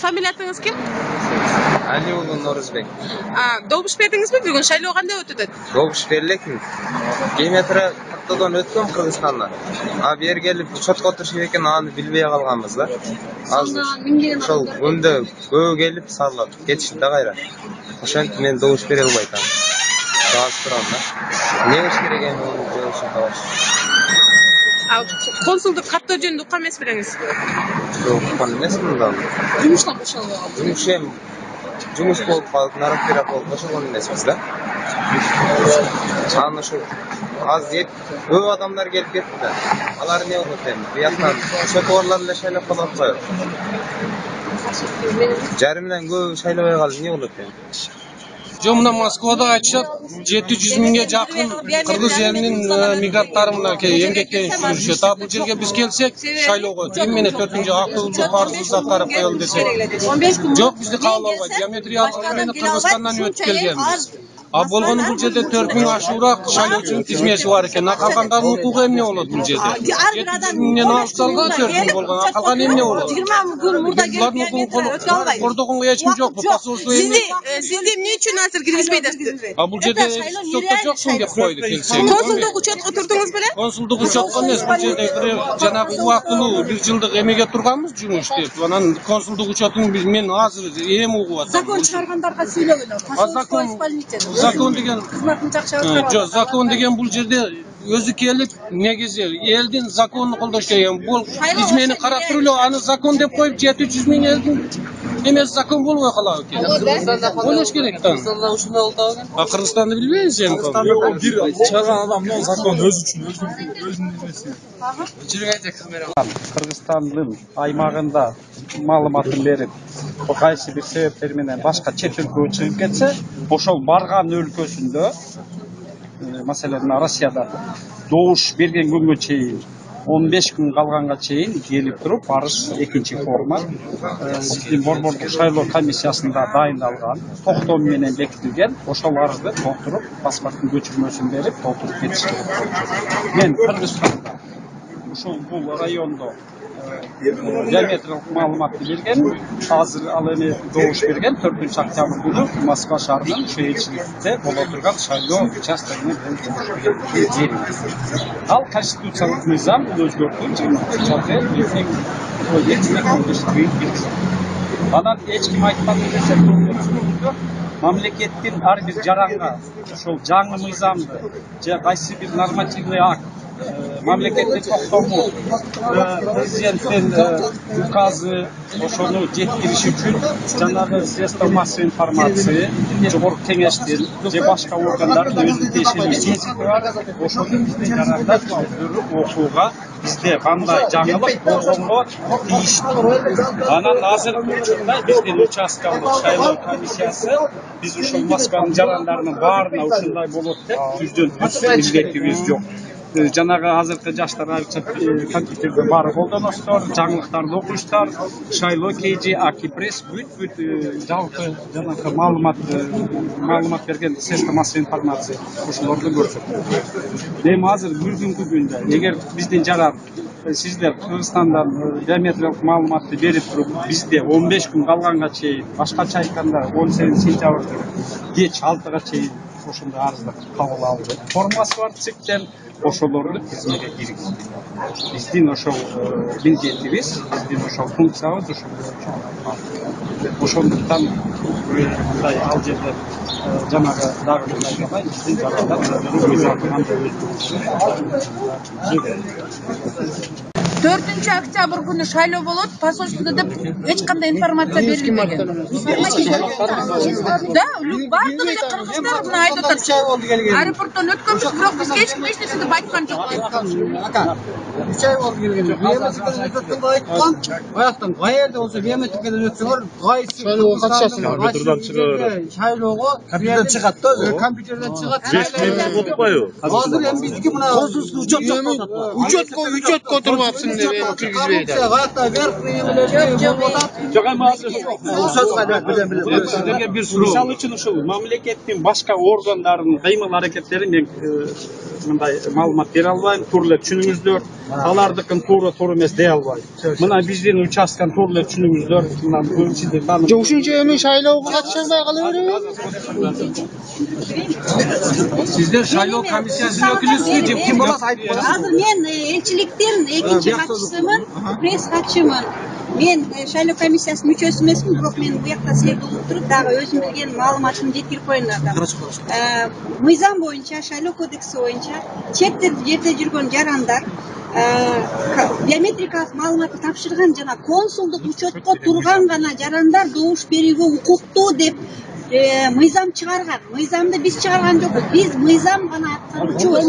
Familiyatınız kim? Aliullu Noruzbek. Добуш бердиңизби? Бүгүн шайлоо кандай өтөт? Добуш берилекми? Кеметре каттадан өткөм Кыргызстандан. Бер келип учетко отурушуп экен, аны билбей калганбыз да. Азыр ошол күндө көбү келип сарлап кетишти да кайра. Ошентип мен добуш бере албай атам. Жазып турам да. Эмне иш керек эми ошол табаш. Консулдук каттоо жөнүндө уккан эмес белеңиз? Жок, уккан эмесмин да. Жумуштан бошолуп алды. Жумуш болуп калып, наркотик болуп бошолгон эмеспиз да. Аны ошо азыр көп адамдар келип кетти да. Алар эмне болот эми? Бияктан шөтөрлөр эле шайлап калып коёт. Жарымдан көп шайлабай калып эмне болот эми? Жо мына Москвада айтышат 700 миңге жакын кыргыз элинин мигранттары мына эмгектенип жүрүшөт. Бул жерге биз келсек, шайлоого эмне 4-нчы акылдуу парыздуу заттар коелу десек. Жок, бизди кабыл албайт. Биометриялык менен Кыргызстандан өтүп келгенбиз. Болгону бул жерде 4000 ашуураак шайлоочунун тизмеси бар экен. Калгандардын укугу эмне болот бул жерде? 700 миңден алып салга 4000 болгон. Калган эмне болот? 20 күн мурда келип өтө албайт. Кордогонго эч ким жок. Бул посольство Сизди эмне үчүн азыр киргизбейт? Бул жерде сотто жоксуң деп койду келсең. Консулдук учетко турдуңуз беле? Консулдук учетко эмес, бул жерде жанагы убактылуу 1 жылдык эмеге турганбыз жумуш деп. Анан консулдук учетун мен азыр эми угуп атам. Закон чыгаргандарга сүйлөгөн. Закон деген кызматын жакшы аткарып. жок, закон деген бул жерде өзү келип негизи элдин законун колдош керек. Бул тизмени карап туруп эле аны закон деп коюп 700 миң элдин эмес закон болбой калат экен. Ойлош керек да. Кыргызстанда ушундай болуп калган. Кыргызстанды билбейбиз эми. Бир чыгарган адамдын закон өз үчүн өзүнүн эмеси. Кыргызстандын аймагында маалыматын берип, кайсы бир себептер менен башка чет өлкөгө чыгып кетсе, ошол барган өлкөсүндө, маселен Россияда добуш берген күнгө чейин 15 күн калганга чейин келип туруп арыз экинчи форма биздин борбордук шайлоо комиссиясында дайындалган, токтом менен бекитилген, ошол арызды толтуруп, паспорттун көчүрмөсүн берип толтуруп кетиш керек болчу. Мен Кыргызстанда ушул бул райондо биометриялык маалыматты берген, азыр ал эми добуш берген 4-октябрь күнү Москва шаарынын ушу элчиликте боло турган шайлоо участогуна берген. Ал конституциялык мыйзам өзгөртүлүп 2015. Анан эч ким айтпады десек, мамлекеттин ар бир жаранга ошол жаңы мыйзамды же кайсы бир нормативный акт, мамлекеттик токтому, президенттин указы ошону жеткириш үчүн жанагы средства массовой информации, жогорку кеңештин же башка органдардын өзүнүн тиешелүү тезиси бар. Ошону биздин жарандар окууга бизде кандай жаңылык болгонго тийиштүү. Анан азыркы учурда биздин участкалык шайлоо комиссиясы биз ушул Москванын жарандарынын баарына ушундай болот деп жүздөн-жүз милдетибиз жок. Жанагы азыркы жаштар компьютерде баары колдоносуздар, жаңылыктарды окуйсуздар, шайлоо KG Акипресс бүт жалпы жанагы маалымат берген средства массовой информация ошолорду көрсөтөт. Эми азыр бүгүнкү күндө эгер биздин жаран сиздер Кыргызстандан биометриялык маалыматты берип туруп, бизде 15 күн калганга чейин, башкача айтканда 18 сентябрда кеч 6-га чейин ошондой арызды кабыл алды. Формасы бар ЦИКтен ошолорду тизмеге киргизди. Биздин ошол милдетибиз, биздин ошол функциябыз ошондуктан ал жерде жанагы дагы бир айткандай биздин жарандар Dördüncü oktyabr günü şayloo болот, посольствода деп эч кандай информация берилбеген. Да, бардыгы эле кыргыздар мына айтып атат. Аэропорттон өткөнбүз, бирок биз эч нерсе деп айткан жок. Ака, 3 ай болду келгенде. Биометрикаден өтөткөндө айткан, аяктан кайерде болсо биометрикаден өтсөңөр, кайсы шайлоого катышасың, компьютерден чыгат. Шайлоого компьютерден чыгат да, компьютерден чыгат. Болбойбу? Азыр эми биздики мына консулский учет жок атат. Учетко турмапсың деп киргизбейди. Аякта верхний эмелерди болуп атат. Жок эми азыр сиздерге бир суроо. Мисалы үчүн ушул мамлекеттин башка органдарынын кыймыл аракеттери мен мындай маалымат бере албайм, туура эле түшүнүңүздөр. алардыкын туура эмес дей албайм. Мына биздин участканы туура эле түшүнүңүздөр. Мына көпчүлүк таанып. Жок ушунча эми шайлоого катышпай кала береби? Сиздер шайлоо комиссиясынын өкүлүсүз же ким боласыз? Азыр мен элчиликтин экинчи катчысымын, пресс катчымын. Мен шайлоо комиссиясынын мүчөсү эмесмин, бирок мен буякта силерди угуп туруп дагы өзүм билген маалыматымды жеткирип коеюн атам. Мыйзам боюнча, шайлоо кодекси боюнча чет жерде жүргөн жарандар биометрикалык маалыматты тапшырган жана консулдук учетко турган гана жарандар добуш берүүгө укуктуу деп мыйзам чыгарган. Мыйзамды биз чыгарган жокпуз. Биз мыйзам гана аткаруучубуз.